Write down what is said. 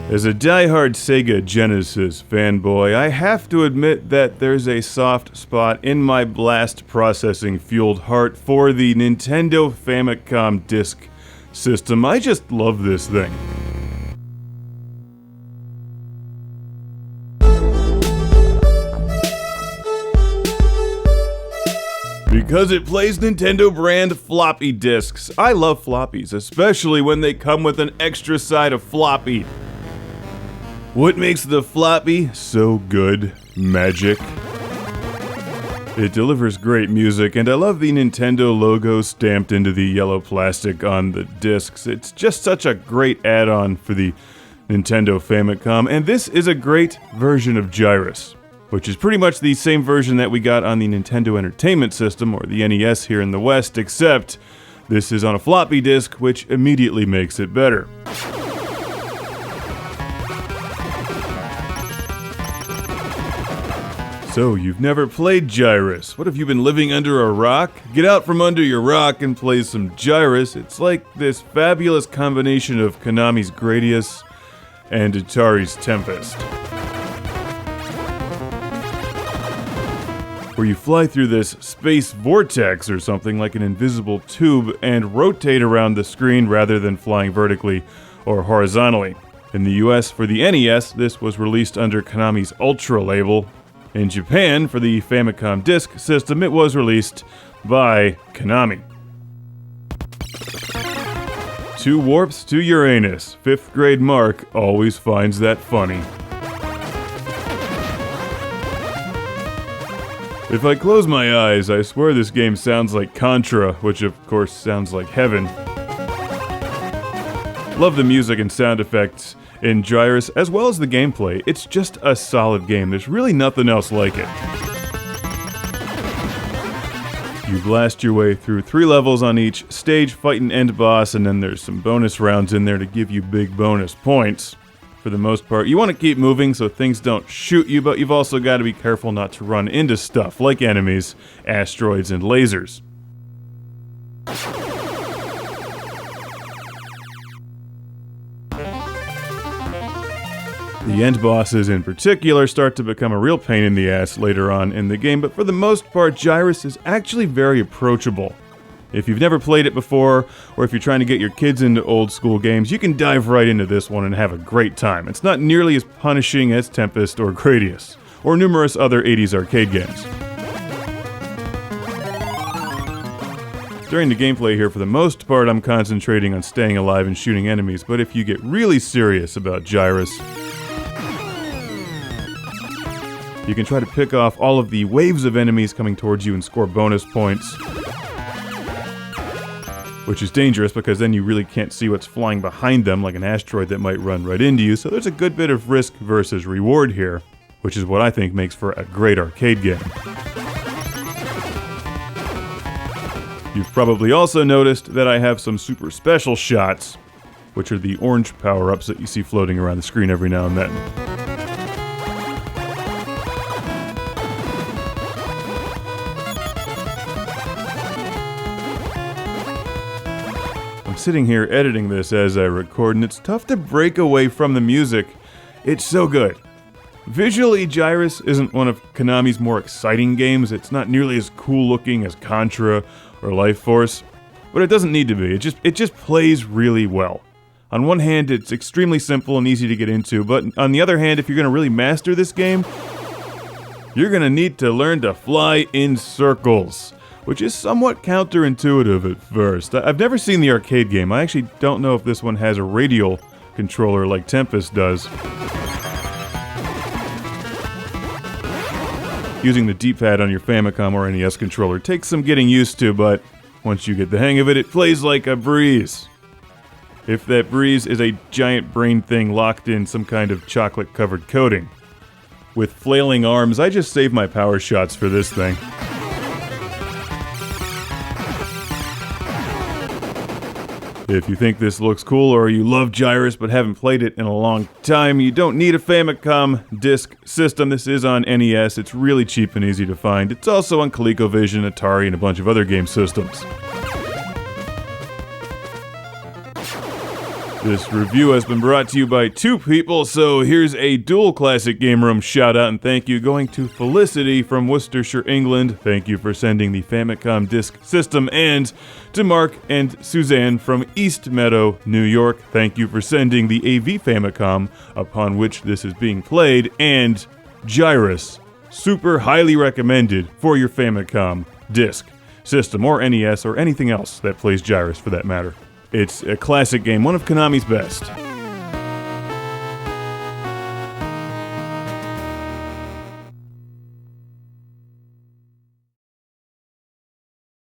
As a die-hard Sega Genesis fanboy, I have to admit that there's a soft spot in my blast processing-fueled heart for the Nintendo Famicom Disk System. I just love this thing. Because it plays Nintendo brand floppy disks. I love floppies, especially when they come with an extra side of floppy. What makes the floppy so good? Magic. It delivers great music, and I love the Nintendo logo stamped into the yellow plastic on the discs. It's just such a great add-on for the Nintendo Famicom, and this is a great version of Gyruss, which is pretty much the same version that we got on the Nintendo Entertainment System, or the NES here in the West, except this is on a floppy disk, which immediately makes it better. So, you've never played Gyruss. What have you been living under a rock? Get out from under your rock and play some Gyruss. It's like this fabulous combination of Konami's Gradius and Atari's Tempest, where you fly through this space vortex or something like an invisible tube and rotate around the screen rather than flying vertically or horizontally. In the US for the NES, this was released under Konami's Ultra label. In Japan, for the Famicom Disk System, it was released by Konami. 2 warps to Uranus. 5th grade Mark always finds that funny. If I close my eyes, I swear this game sounds like Contra, which of course sounds like heaven. Love the music and sound effects in Gyruss, as well as the gameplay. It's just a solid game. There's really nothing else like it. You blast your way through 3 levels on each stage, fight an end boss, and then there's some bonus rounds in there to give you big bonus points. For the most part, you want to keep moving so things don't shoot you, but you've also got to be careful not to run into stuff like enemies, asteroids, and lasers. The end bosses in particular start to become a real pain in the ass later on in the game, but for the most part, Gyruss is actually very approachable. If you've never played it before, or if you're trying to get your kids into old school games, you can dive right into this one and have a great time. It's not nearly as punishing as Tempest or Gradius, or numerous other 80s arcade games. During the gameplay here, for the most part, I'm concentrating on staying alive and shooting enemies, but if you get really serious about Gyruss, you can try to pick off all of the waves of enemies coming towards you and score bonus points, which is dangerous because then you really can't see what's flying behind them, like an asteroid that might run right into you, so there's a good bit of risk versus reward here, which is what I think makes for a great arcade game. You've probably also noticed that I have some super special shots, which are the orange power-ups that you see floating around the screen every now and then. Sitting here editing this as I record, and it's tough to break away from the music. It's so good. Visually, Gyruss isn't one of Konami's more exciting games. It's not nearly as cool looking as Contra or Life Force, but it doesn't need to be. It just plays really well. On one hand, it's extremely simple and easy to get into, but on the other hand, if you're going to really master this game, you're going to need to learn to fly in circles, which is somewhat counterintuitive at first. I've never seen the arcade game. I actually don't know if this one has a radial controller like Tempest does. Using the D-pad on your Famicom or NES controller takes some getting used to, but once you get the hang of it, it plays like a breeze. If that breeze is a giant brain thing locked in some kind of chocolate-covered coating. With flailing arms, I just save my power shots for this thing. If you think this looks cool or you love Gyruss but haven't played it in a long time, you don't need a Famicom Disk System. This is on NES. It's really cheap and easy to find. It's also on ColecoVision, Atari, and a bunch of other game systems. This review has been brought to you by two people, so here's a dual classic game room shout out and thank you going to Felicity from Worcestershire, England. Thank you for sending the Famicom Disk System, and to Mark and Suzanne from East Meadow, New York. Thank you for sending the AV Famicom upon which this is being played, and Gyruss. Super highly recommended for your Famicom Disk System or NES or anything else that plays Gyruss for that matter. It's a classic game, one of Konami's best.